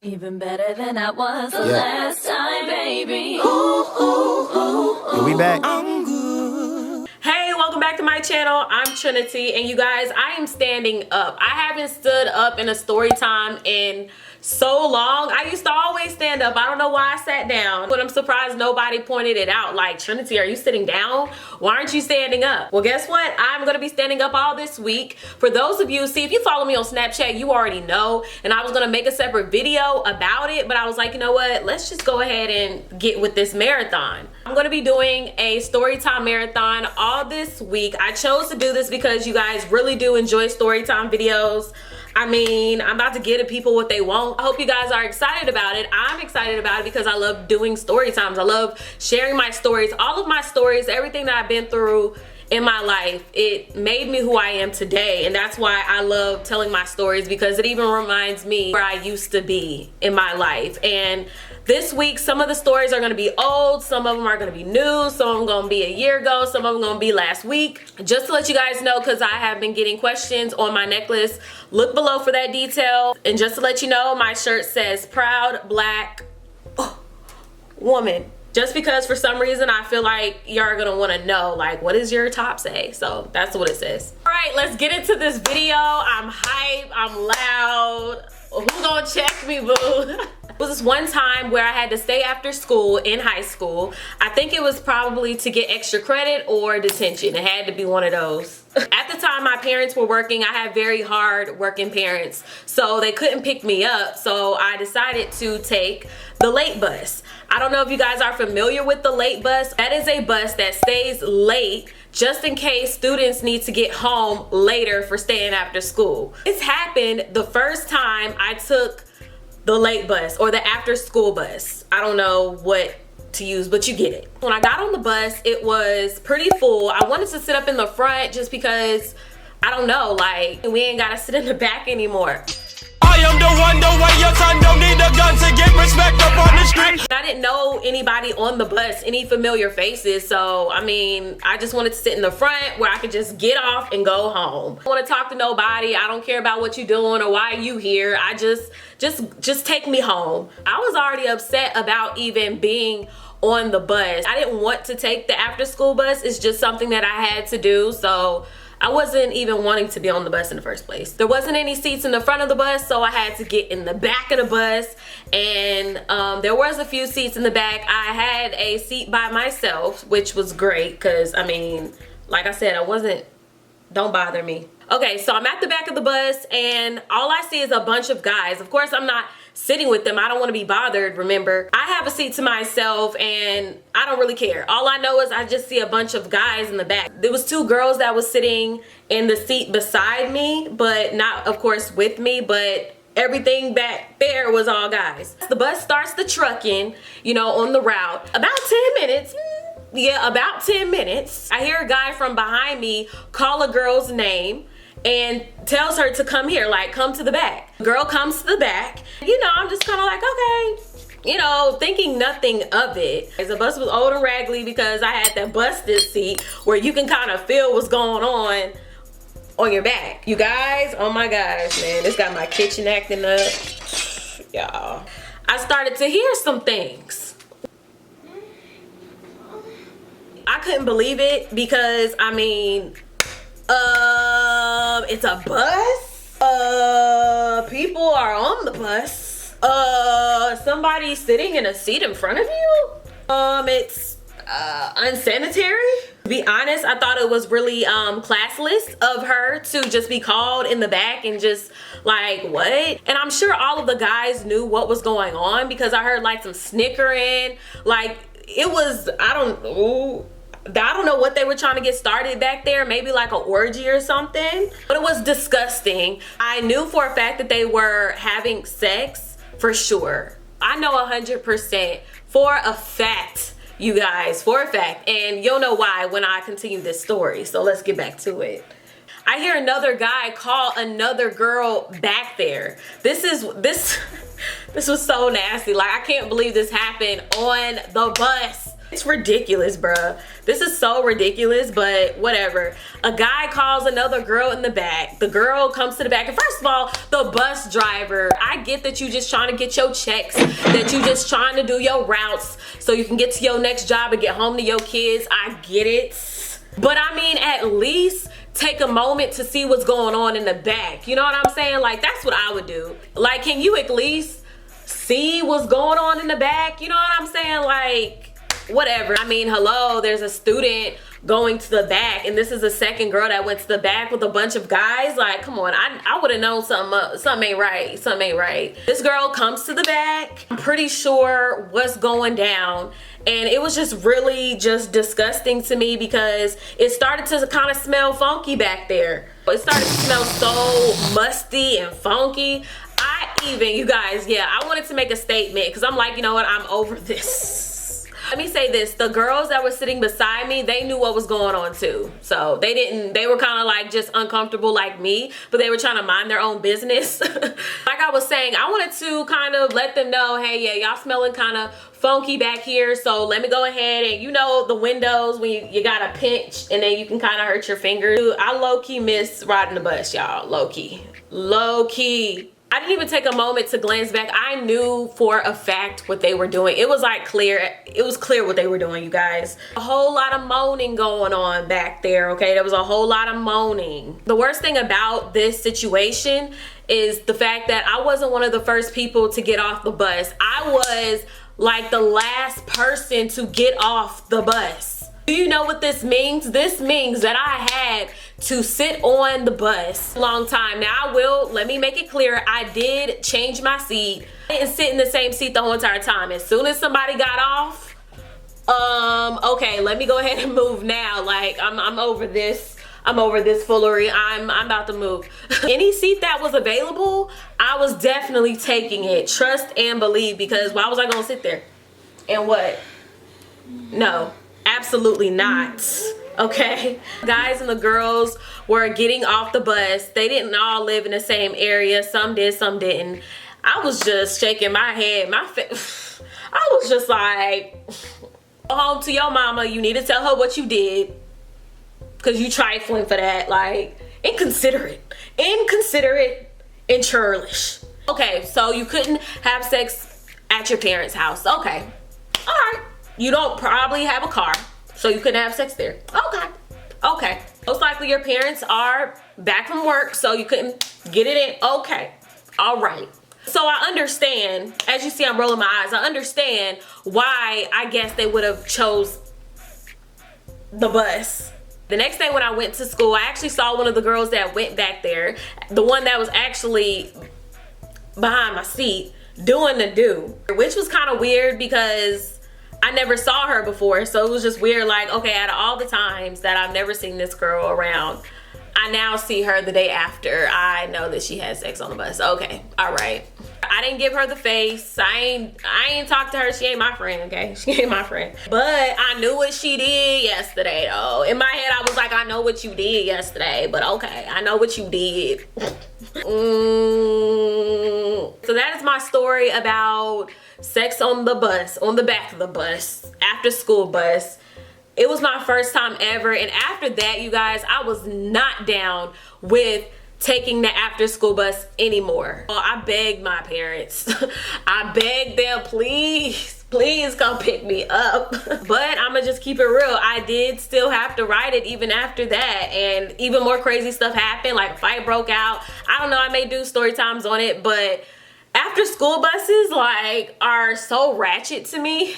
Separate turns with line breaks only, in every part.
Even better than I was the last time, baby. Ooh,
Are we back?
Hey, welcome back to my channel. I'm Trinity, and you guys, I am standing up. I haven't stood up in a story time in so long. I used to always stand up. I don't know why I sat down, but I'm surprised nobody pointed it out. Like, Trinity, are you sitting down? Why aren't you standing up? Well, guess what? I'm gonna be standing up all this week. For those of you, see, if you follow me on Snapchat, you already know, and I was gonna make a separate video about it, but I was like, you know what? Let's just go ahead and get with this marathon. I'm gonna be doing a Storytime marathon all this week. I chose to do this because you guys really do enjoy Storytime videos. I mean, I'm about to give people what they want. I hope you guys are excited about it. I'm excited about it because I love doing story times. I love sharing my stories, all of my stories, everything that I've been through in my life. It made me who I am today, and that's why I love telling my stories, because it even reminds me where I used to be in my life. And this week, some of the stories are going to be old, some of them are going to be new, some of them going to be a year ago, some of them going to be last week. Just to let you guys know, because I have been getting questions on my necklace, look below for that detail. And just to let you know, my shirt says proud black woman. Just because for some reason I feel like y'all gonna want to know, like, what does your top say? So that's what it says. All right, let's get into this video. I'm hype, I'm loud. Who gonna check me, boo? It was this one time where I had to stay after school in high school. I think it was probably to get extra credit or detention. It had to be one of those. At the time, my parents were working. I had very hard working parents, so they couldn't pick me up. So I decided to take the late bus. I don't know if you guys are familiar with the late bus. That is a bus that stays late just in case students need to get home later for staying after school. This happened the first time I took the late bus or the after school bus. I don't know what to use, but you get it. When I got on the bus, it was pretty full. I wanted to sit up in the front just because, I don't know, like, we ain't gotta sit in the back anymore.
I am the one, the way your son don't need a gun to get respect up on the street.
I didn't know anybody on the bus, any familiar faces, so I mean, I just wanted to sit in the front where I could just get off and go home. I don't want to talk to nobody. I don't care about what you're doing or why you here. I just take me home. I was already upset about even being on the bus. I didn't want to take the after school bus. It's just something that I had to do, so I wasn't even wanting to be on the bus in the first place. There wasn't any seats in the front of the bus, so I had to get in the back of the bus, and there was a few seats in the back. I had a seat by myself, which was great, because I mean, like I said, don't bother me. Okay, so I'm at the back of the bus, and all I see is a bunch of guys. Of course, I'm not sitting with them. I don't want to be bothered, remember. I have a seat to myself, and I don't really care. All I know is I just see a bunch of guys in the back. There was two girls that was sitting in the seat beside me, but not, of course, with me, but everything back there was all guys. The bus starts the trucking, you know, on the route. About 10 minutes. Yeah, about 10 minutes. I hear a guy from behind me call a girl's name and tells her to come here, like, come to the back. The girl comes to the back. You know, I'm just kind of like, okay, you know, thinking nothing of it. The bus was old and raggedy because I had that busted seat where you can kind of feel what's going on your back. You guys, oh my gosh, man, this got my kitchen acting up. Y'all, I started to hear some things. I couldn't believe it because, I mean, it's a bus. People are on the bus. Somebody sitting in a seat in front of you. It's unsanitary. To be honest, I thought it was really classless of her to just be called in the back and just like, what? And I'm sure all of the guys knew what was going on because I heard like some snickering. Like, it was, I don't know what they were trying to get started back there, maybe like an orgy or something, but it was disgusting. I knew for a fact that they were having sex for sure. I know 100% for a fact, you guys, for a fact, and you'll know why when I continue this story. So let's get back to it. I hear another guy call another girl back there. This was so nasty. Like, I can't believe this happened on the bus. It's ridiculous, bruh. This is so ridiculous, but whatever. A guy calls another girl in the back. The girl comes to the back. And first of all, the bus driver, I get that you just trying to get your checks, that you just trying to do your routes so you can get to your next job and get home to your kids. I get it. But I mean, at least take a moment to see what's going on in the back. You know what I'm saying? Like, that's what I would do. Like, can you at least see what's going on in the back? You know what I'm saying? Like, whatever. I mean, hello, there's a student going to the back, and this is the second girl that went to the back with a bunch of guys. Like, come on, I would have known something ain't right. Something ain't right. This girl comes to the back. I'm pretty sure what's going down, and it was just really just disgusting to me because it started to kind of smell funky back there. It started to smell so musty and funky. You guys, yeah, I wanted to make a statement because I'm like, you know what, I'm over this. Let me say this, the girls that were sitting beside me, they knew what was going on too. So they were kind of like just uncomfortable like me, but they were trying to mind their own business. Like I was saying, I wanted to kind of let them know, hey, yeah, y'all smelling kind of funky back here. So let me go ahead and, you know, the windows when you got to pinch and then you can kind of hurt your fingers. Dude, I low-key miss riding the bus, y'all, low-key. Low-key. I didn't even take a moment to glance back. I knew for a fact what they were doing. It was like clear. It was clear what they were doing, you guys. A whole lot of moaning going on back there, okay? There was a whole lot of moaning. The worst thing about this situation is the fact that I wasn't one of the first people to get off the bus. I was like the last person to get off the bus. Do you know what this means? This means that I had to sit on the bus a long time. Now let me make it clear, I did change my seat. I didn't sit in the same seat the whole entire time. As soon as somebody got off, okay, let me go ahead and move now. Like, I'm over this. I'm over this foolery. I'm about to move. Any seat that was available, I was definitely taking it. Trust and believe, because why was I gonna sit there? And what? No. Absolutely not. Okay, guys and the girls were getting off the bus. They didn't all live in the same area. Some did, some didn't. I was just shaking my head. I was just like, go home to your mama. You need to tell her what you did, because you trifling for that. Like, inconsiderate and churlish. Okay, so you couldn't have sex at your parents' house. Okay, all right. You don't probably have a car, so you couldn't have sex there. Okay. Most likely your parents are back from work, so you couldn't get it in. Okay, all right. So I understand, as you see I'm rolling my eyes, I understand why I guess they would have chose the bus. The next day when I went to school, I actually saw one of the girls that went back there, the one that was actually behind my seat, doing the do, which was kind of weird because I never saw her before, so it was just weird. Like, okay, out of all the times that I've never seen this girl around, I now see her the day after I know that she had sex on the bus. Okay, all right. I didn't give her the face. I ain't talked to her. She ain't my friend, okay? She ain't my friend. But I knew what she did yesterday, though. In my head, I was like, I know what you did yesterday, but okay, I know what you did. So that is my story about sex on the bus, on the back of the bus, after school bus. It was my first time ever, and after that, you guys, I was not down with taking the after school bus anymore. I begged my parents. I begged them, please come pick me up. But I'm gonna just keep it real, I did still have to ride it even after that, and even more crazy stuff happened. Like, a fight broke out. I don't know, I may do story times on it, but after school buses, like, are so ratchet to me.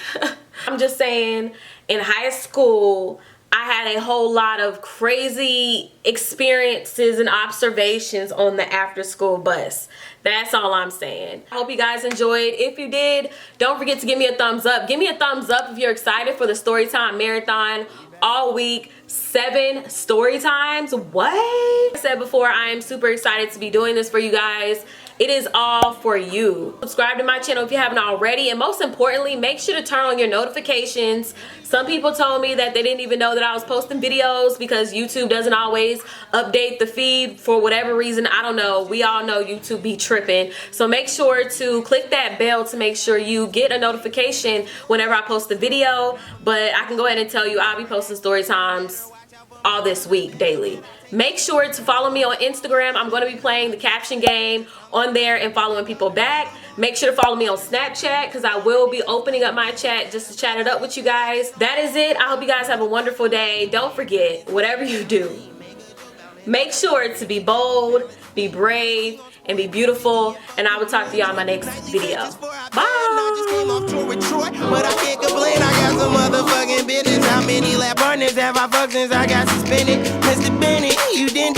I'm just saying, in high school, I had a whole lot of crazy experiences and observations on the after school bus. That's all I'm saying. I hope you guys enjoyed. If you did, don't forget to give me a thumbs up. Give me a thumbs up if you're excited for the Storytime Marathon all week. 7 story times. What? I said before, I am super excited to be doing this for you guys. It is all for you. Subscribe to my channel if you haven't already, and most importantly, make sure to turn on your notifications. Some people told me that they didn't even know that I was posting videos because YouTube doesn't always update the feed for whatever reason. I don't know. We all know YouTube be tripping. So make sure to click that bell to make sure you get a notification whenever I post a video. But I can go ahead and tell you I'll be posting story times all this week daily. Make sure to follow me on Instagram. I'm going to be playing the caption game on there and following people back. Make sure to follow me on Snapchat because I will be opening up my chat just to chat it up with you guys. That is it. I hope you guys have a wonderful day. Don't forget, whatever you do, make sure to be bold, be brave, and be beautiful. And I will talk to y'all in my next video. Bye.
But I can't complain, I got some motherfucking business. How many lap partners have I fucked since I got suspended? Mr. Bennett, you didn't